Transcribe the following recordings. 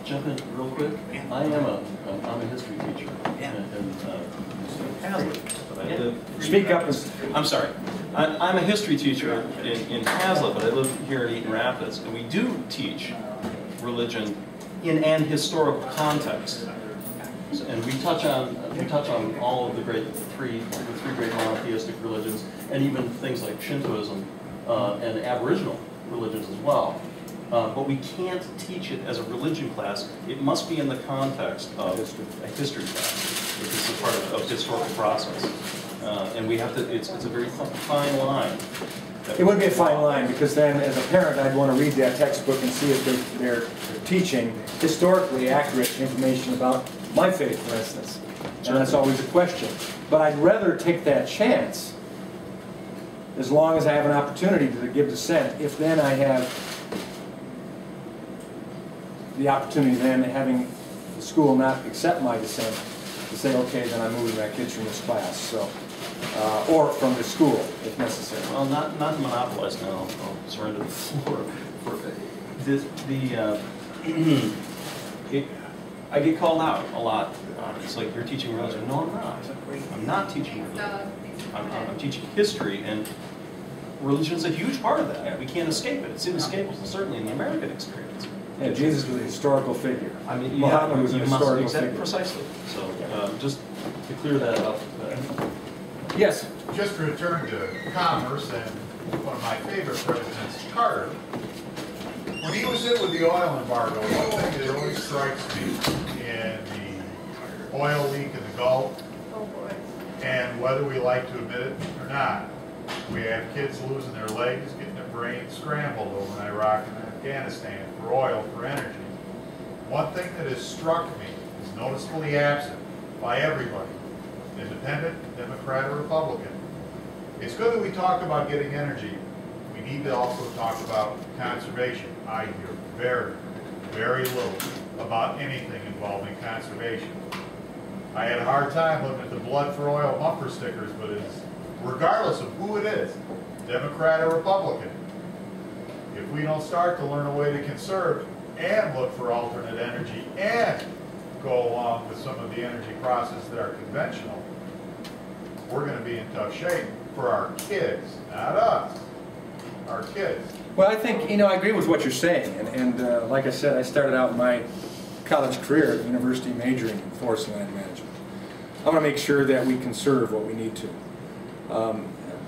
jump in real quick? I'm a history teacher in Hazlitt. Speak up. I'm sorry. I'm a history teacher in Hazlitt, but I live here in Eaton Rapids, and we do teach religion in an historical context. And we touch on all of the three great monotheistic religions, and even things like Shintoism and Aboriginal religions as well. But we can't teach it as a religion class. It must be in the context of a history class. This is part of historical process. And we have to, it's a very fine line. It would be a fine line, because then as a parent I'd want to read that textbook and see if they're teaching historically accurate information about my faith, for instance. And that's always a question. But I'd rather take that chance, as long as I have an opportunity to give dissent, if then I have the opportunity then having the school not accept my dissent, to say, okay, then I'm moving my kids from this class, so, or from the school, if necessary. Well, not to monopolize now, I'll surrender the floor. I get called out a lot. It's like, you're teaching religion. No, I'm not. I'm not teaching religion. I'm teaching history, and religion is a huge part of that. We can't escape it. It's inescapable, certainly in the American experience. Yeah, Jesus was a historical figure. I mean, Muhammad was a historical figure. Precisely. So, just to clear that up. Yes? Just to return to commerce, and one of my favorite presidents, Carter, when he was hit with the oil embargo, one thing that always strikes me in the oil leak in the Gulf, and whether we like to admit it or not, we have kids losing their legs, getting their brains scrambled over in Iraq and Afghanistan for oil, for energy. One thing that has struck me is noticeably absent by everybody, independent, Democrat, or Republican. It's good that we talk about getting energy. We need to also talk about conservation. I hear very, very little about anything involving conservation. I had a hard time looking at the blood for oil bumper stickers, but it's, regardless of who it is, Democrat or Republican, if we don't start to learn a way to conserve and look for alternate energy and go along with some of the energy processes that are conventional, we're going to be in tough shape for our kids, not us, our kids. Well, I think, I agree with what you're saying, and like I said, I started out my college career at the university majoring in forest and land management. I want to make sure that we conserve what we need to.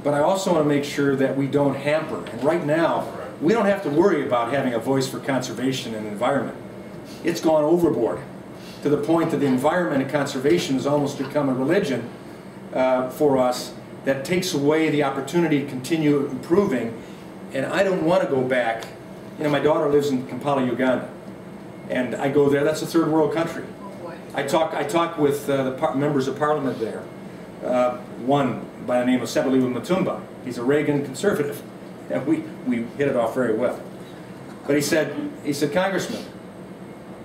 But I also want to make sure that we don't hamper. And right now, we don't have to worry about having a voice for conservation and environment. It's gone overboard to the point that the environment and conservation has almost become a religion for us that takes away the opportunity to continue improving. And I don't want to go back. My daughter lives in Kampala, Uganda, and I go there. That's a third world country. I talk with the members of parliament there. One by the name of Sebeliwe Mutumba. He's a Reagan conservative, and we hit it off very well. But he said, Congressman,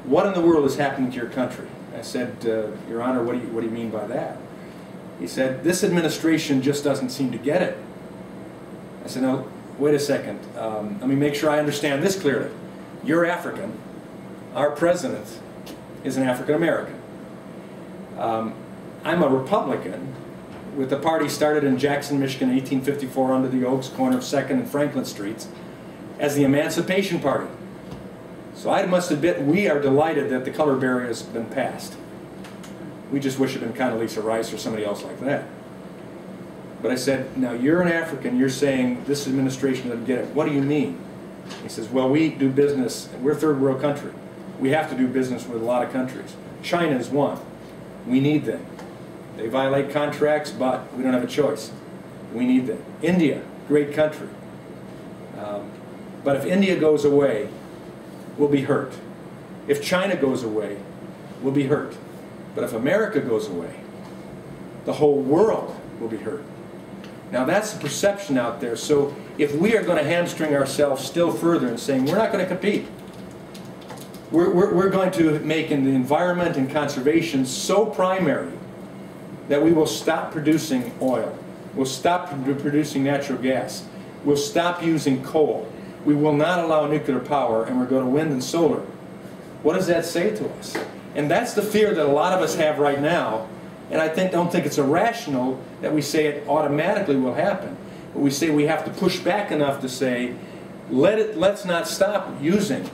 what in the world is happening to your country? I said, Your Honor, what do you mean by that? He said, this administration just doesn't seem to get it. I said, no, wait a second. Let me make sure I understand this clearly. You're African. Our president is an African American. I'm a Republican, with the party started in Jackson, Michigan in 1854 under the Oaks, corner of 2nd and Franklin Streets, as the Emancipation Party. So I must admit, we are delighted that the color barrier has been passed. We just wish it had been Condoleezza Rice or somebody else like that. But I said, now you're an African, you're saying this administration doesn't get it. What do you mean? He says, well, we do business, we're a third world country. We have to do business with a lot of countries. China is one. We need them. They violate contracts, but we don't have a choice. We need them. India, great country. But if India goes away, we'll be hurt. If China goes away, we'll be hurt. But if America goes away, the whole world will be hurt. Now that's the perception out there. So if we are going to hamstring ourselves still further and saying we're not going to compete, we're going to make in the environment and conservation so primary that we will stop producing oil, we'll stop producing natural gas, we'll stop using coal, we will not allow nuclear power, and we'll go to wind and solar. What does that say to us? And that's the fear that a lot of us have right now, and I don't think it's irrational that we say it automatically will happen. But we say we have to push back enough to say, let's not stop using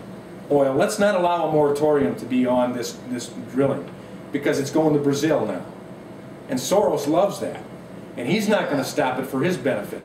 oil. Let's not allow a moratorium to be on this drilling, because it's going to Brazil now. And Soros loves that. And he's not going to stop it for his benefit.